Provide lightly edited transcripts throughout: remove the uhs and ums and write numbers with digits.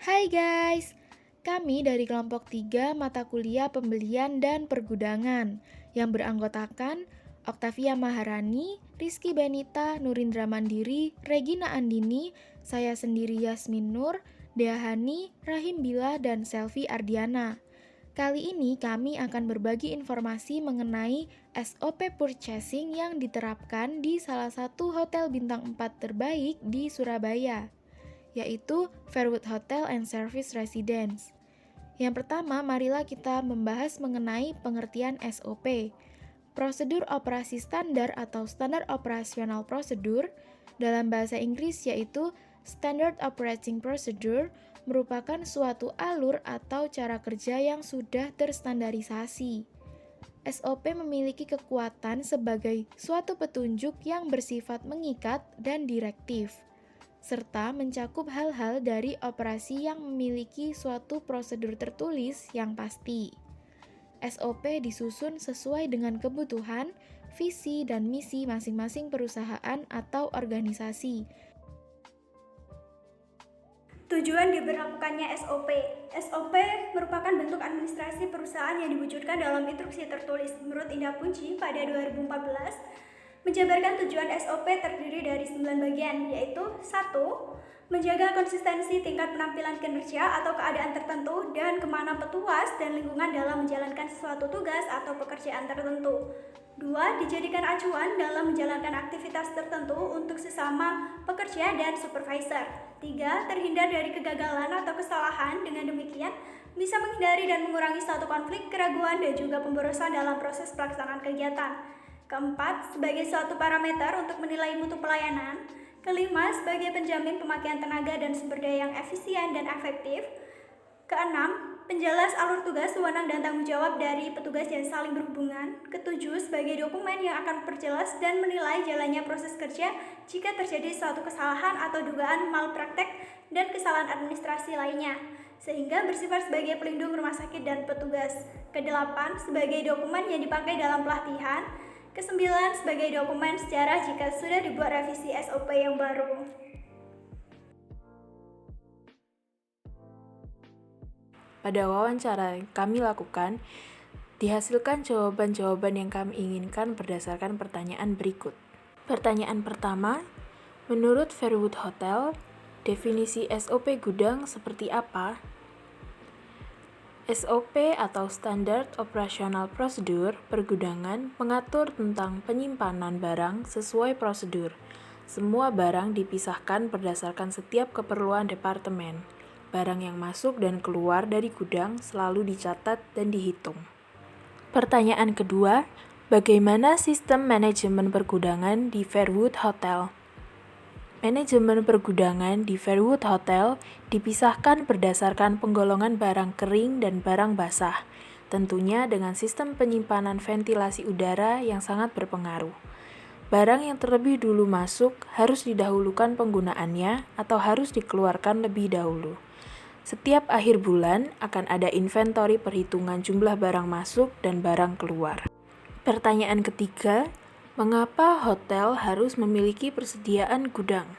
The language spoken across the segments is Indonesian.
Hai guys, kami dari kelompok 3 mata kuliah pembelian dan pergudangan yang beranggotakan Oktavia Maharani, Rizky Benita, Nurindra Mandiri, Regina Andini, saya sendiri Yasmin Nur, Dea Hani, Rahim Bila, dan Selvi Ardiana. Kali ini kami akan berbagi informasi mengenai SOP purchasing yang diterapkan di salah satu hotel bintang 4 terbaik di Surabaya, yaitu Fairwood Hotel and Service Residence. Yang pertama, marilah kita membahas mengenai pengertian SOP. Prosedur operasi standar atau Standard Operational Procedure dalam bahasa Inggris yaitu Standard Operating Procedure merupakan suatu alur atau cara kerja yang sudah terstandarisasi. SOP memiliki kekuatan sebagai suatu petunjuk yang bersifat mengikat dan direktif, serta mencakup hal-hal dari operasi yang memiliki suatu prosedur tertulis yang pasti. SOP disusun sesuai dengan kebutuhan, visi, dan misi masing-masing perusahaan atau organisasi. Tujuan diberlakukannya SOP. SOP merupakan bentuk administrasi perusahaan yang diwujudkan dalam instruksi tertulis. Menurut Indah Punci pada 2014, menjabarkan tujuan SOP terdiri dari 9 bagian, yaitu 1. Menjaga konsistensi tingkat penampilan kinerja atau keadaan tertentu dan kemana petugas dan lingkungan dalam menjalankan sesuatu tugas atau pekerjaan tertentu. 2. Dijadikan acuan dalam menjalankan aktivitas tertentu untuk sesama pekerja dan supervisor. 3. Terhindar dari kegagalan atau kesalahan, dengan demikian bisa menghindari dan mengurangi suatu konflik, keraguan, dan juga pemborosan dalam proses pelaksanaan kegiatan. 4. Sebagai suatu parameter untuk menilai mutu pelayanan. 5. Sebagai penjamin pemakaian tenaga dan sumber daya yang efisien dan efektif. 6. Penjelas alur tugas, wewenang, dan tanggung jawab dari petugas yang saling berhubungan. 7. Sebagai dokumen yang akan memperjelas dan menilai jalannya proses kerja jika terjadi suatu kesalahan atau dugaan malpraktek dan kesalahan administrasi lainnya, sehingga bersifat sebagai pelindung rumah sakit dan petugas. 8. Sebagai dokumen yang dipakai dalam pelatihan. 9. Sebagai dokumen sejarah jika sudah dibuat revisi SOP yang baru. Pada wawancara yang kami lakukan, dihasilkan jawaban-jawaban yang kami inginkan berdasarkan pertanyaan berikut. Pertanyaan pertama, menurut Fairwood Hotel, definisi SOP gudang seperti apa? SOP atau Standard Operational Procedure pergudangan mengatur tentang penyimpanan barang sesuai prosedur. Semua barang dipisahkan berdasarkan setiap keperluan departemen. Barang yang masuk dan keluar dari gudang selalu dicatat dan dihitung. Pertanyaan kedua, bagaimana sistem manajemen pergudangan di Fairwood Hotel? Manajemen pergudangan di Fairwood Hotel dipisahkan berdasarkan penggolongan barang kering dan barang basah, tentunya dengan sistem penyimpanan ventilasi udara yang sangat berpengaruh. Barang yang terlebih dulu masuk harus didahulukan penggunaannya atau harus dikeluarkan lebih dahulu. Setiap akhir bulan akan ada inventory perhitungan jumlah barang masuk dan barang keluar. Pertanyaan ketiga, mengapa hotel harus memiliki persediaan gudang?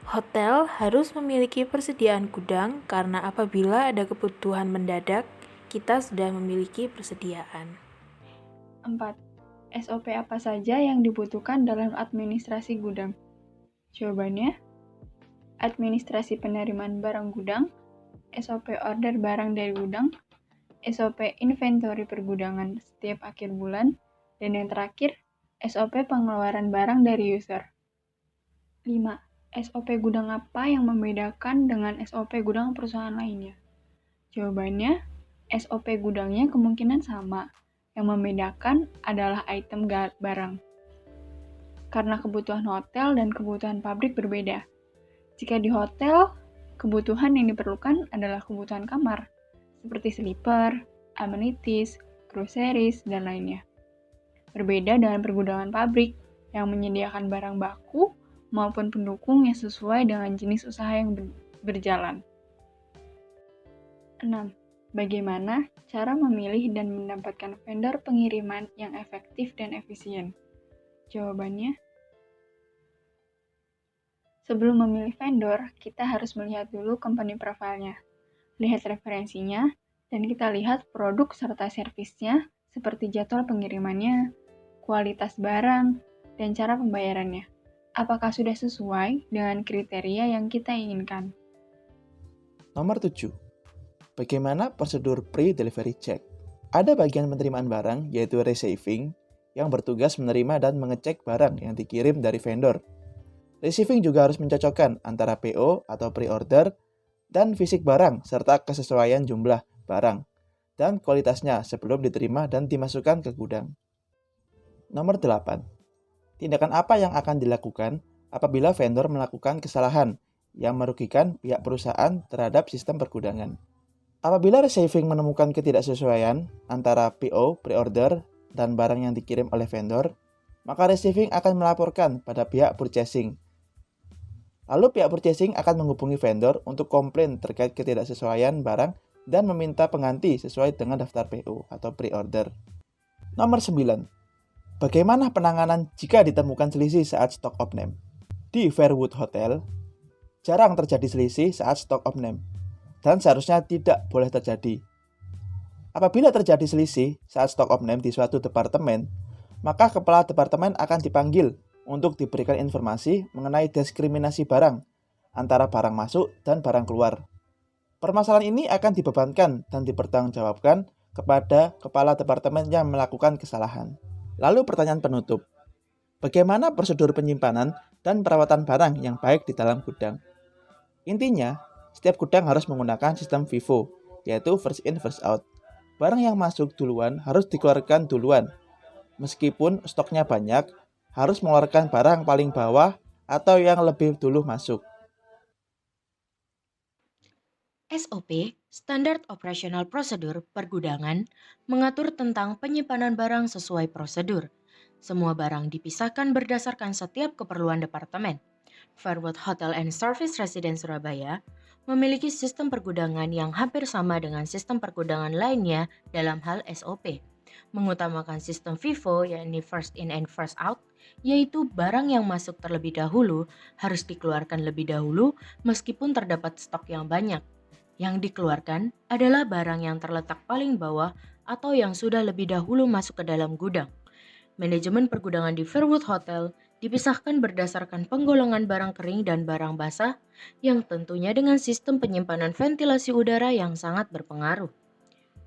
Hotel harus memiliki persediaan gudang karena apabila ada kebutuhan mendadak, kita sudah memiliki persediaan. 4. SOP apa saja yang dibutuhkan dalam administrasi gudang? Jawabannya, administrasi penerimaan barang gudang, SOP order barang dari gudang, SOP inventory pergudangan setiap akhir bulan, dan yang terakhir, SOP pengeluaran barang dari user. 5. SOP gudang apa yang membedakan dengan SOP gudang perusahaan lainnya? Jawabannya, SOP gudangnya kemungkinan sama. Yang membedakan adalah item barang. Karena kebutuhan hotel dan kebutuhan pabrik berbeda. Jika di hotel, kebutuhan yang diperlukan adalah kebutuhan kamar, seperti sleeper, amenities, groceries, dan lainnya. Berbeda dengan pergudangan pabrik, yang menyediakan barang baku maupun pendukung yang sesuai dengan jenis usaha yang berjalan. 6. Bagaimana cara memilih dan mendapatkan vendor pengiriman yang efektif dan efisien? Jawabannya, Sebelum memilih vendor, kita harus melihat dulu company profile-nya, lihat referensinya, dan kita lihat produk serta servisnya seperti jadwal pengirimannya, kualitas barang, dan cara pembayarannya. Apakah sudah sesuai dengan kriteria yang kita inginkan? Nomor 7. Bagaimana prosedur pre-delivery check? Ada bagian penerimaan barang, yaitu receiving, yang bertugas menerima dan mengecek barang yang dikirim dari vendor. Receiving juga harus mencocokkan antara PO atau pre-order dan fisik barang serta kesesuaian jumlah barang dan kualitasnya sebelum diterima dan dimasukkan ke gudang. Nomor 8. Tindakan apa yang akan dilakukan apabila vendor melakukan kesalahan yang merugikan pihak perusahaan terhadap sistem pergudangan? Apabila receiving menemukan ketidaksesuaian antara PO, pre-order, dan barang yang dikirim oleh vendor, maka receiving akan melaporkan pada pihak purchasing. Lalu pihak purchasing akan menghubungi vendor untuk komplain terkait ketidaksesuaian barang dan meminta pengganti sesuai dengan daftar PO atau pre-order. Nomor 9. Bagaimana penanganan jika ditemukan selisih saat stock of name? Di Fairwood Hotel, jarang terjadi selisih saat stock of name, dan seharusnya tidak boleh terjadi. Apabila terjadi selisih saat stock of name di suatu departemen, maka kepala departemen akan dipanggil untuk diberikan informasi mengenai diskriminasi barang antara barang masuk dan barang keluar. Permasalahan ini akan dibebankan dan dipertanggungjawabkan kepada kepala departemen yang melakukan kesalahan. Lalu pertanyaan penutup, bagaimana prosedur penyimpanan dan perawatan barang yang baik di dalam gudang? Intinya, setiap gudang harus menggunakan sistem FIFO, yaitu first in first out. Barang yang masuk duluan harus dikeluarkan duluan. Meskipun stoknya banyak, harus mengeluarkan barang paling bawah atau yang lebih dulu masuk. SOP, Standard Operational Procedure Pergudangan, mengatur tentang penyimpanan barang sesuai prosedur. Semua barang dipisahkan berdasarkan setiap keperluan departemen. Fairwood Hotel and Service Residence Surabaya memiliki sistem pergudangan yang hampir sama dengan sistem pergudangan lainnya dalam hal SOP. Mengutamakan sistem FIFO, yakni first in and first out, yaitu barang yang masuk terlebih dahulu harus dikeluarkan lebih dahulu meskipun terdapat stok yang banyak. Yang dikeluarkan adalah barang yang terletak paling bawah atau yang sudah lebih dahulu masuk ke dalam gudang. Manajemen pergudangan di Fairwood Hotel dipisahkan berdasarkan penggolongan barang kering dan barang basah yang tentunya dengan sistem penyimpanan ventilasi udara yang sangat berpengaruh.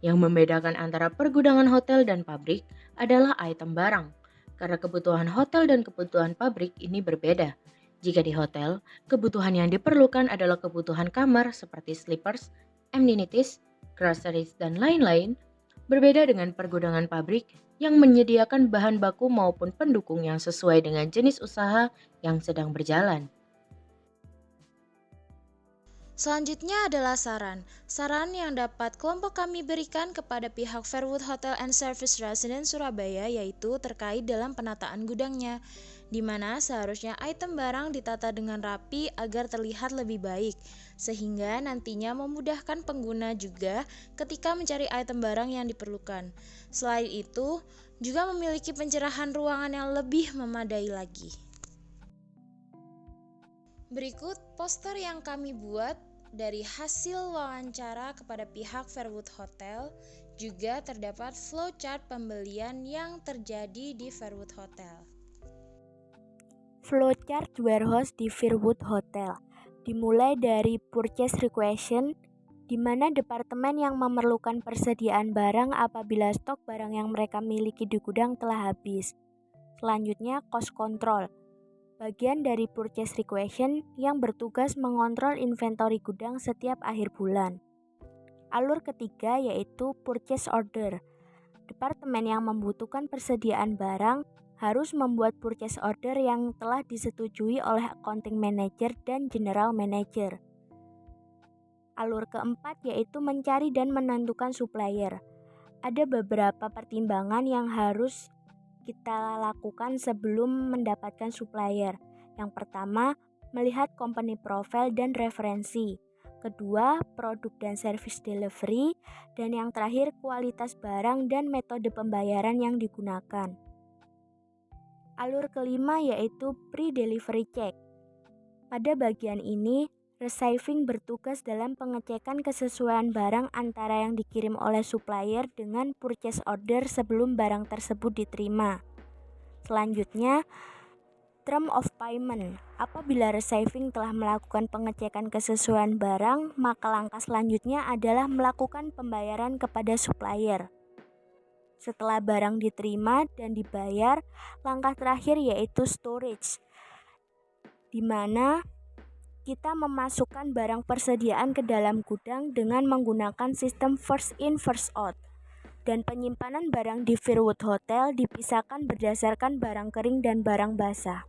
Yang membedakan antara pergudangan hotel dan pabrik adalah item barang, karena kebutuhan hotel dan kebutuhan pabrik ini berbeda. Jika di hotel, kebutuhan yang diperlukan adalah kebutuhan kamar seperti slippers, amenities, groceries, dan lain-lain, berbeda dengan pergudangan pabrik yang menyediakan bahan baku maupun pendukung yang sesuai dengan jenis usaha yang sedang berjalan. Selanjutnya adalah saran. Saran yang dapat kelompok kami berikan kepada pihak Fairwood Hotel and Service Residence Surabaya yaitu terkait dalam penataan gudangnya, di mana seharusnya item barang ditata dengan rapi agar terlihat lebih baik, sehingga nantinya memudahkan pengguna juga ketika mencari item barang yang diperlukan. Selain itu, juga memiliki pencerahan ruangan yang lebih memadai lagi. Berikut poster yang kami buat dari hasil wawancara kepada pihak Fairwood Hotel. Juga terdapat flowchart pembelian yang terjadi di Fairwood Hotel. Flowchart warehouse di Fairwood Hotel dimulai dari purchase requisition, di mana departemen yang memerlukan persediaan barang apabila stok barang yang mereka miliki di gudang telah habis. Selanjutnya cost control, bagian dari purchase requisition yang bertugas mengontrol inventory gudang setiap akhir bulan. Alur ketiga yaitu purchase order. Departemen yang membutuhkan persediaan barang harus membuat purchase order yang telah disetujui oleh accounting manager dan general manager. Alur keempat yaitu mencari dan menentukan supplier. Ada beberapa pertimbangan yang harus kita lakukan sebelum mendapatkan supplier. Yang pertama, melihat company profile dan referensi. Kedua, produk dan service delivery. Dan yang terakhir, kualitas barang dan metode pembayaran yang digunakan. Alur kelima yaitu pre-delivery check. Pada bagian ini, receiving bertugas dalam pengecekan kesesuaian barang antara yang dikirim oleh supplier dengan purchase order sebelum barang tersebut diterima. Selanjutnya, term of payment. Apabila receiving telah melakukan pengecekan kesesuaian barang, maka langkah selanjutnya adalah melakukan pembayaran kepada supplier. Setelah barang diterima dan dibayar, langkah terakhir yaitu storage, di mana kita memasukkan barang persediaan ke dalam gudang dengan menggunakan sistem first in first out. Dan penyimpanan barang di Fairwood Hotel dipisahkan berdasarkan barang kering dan barang basah.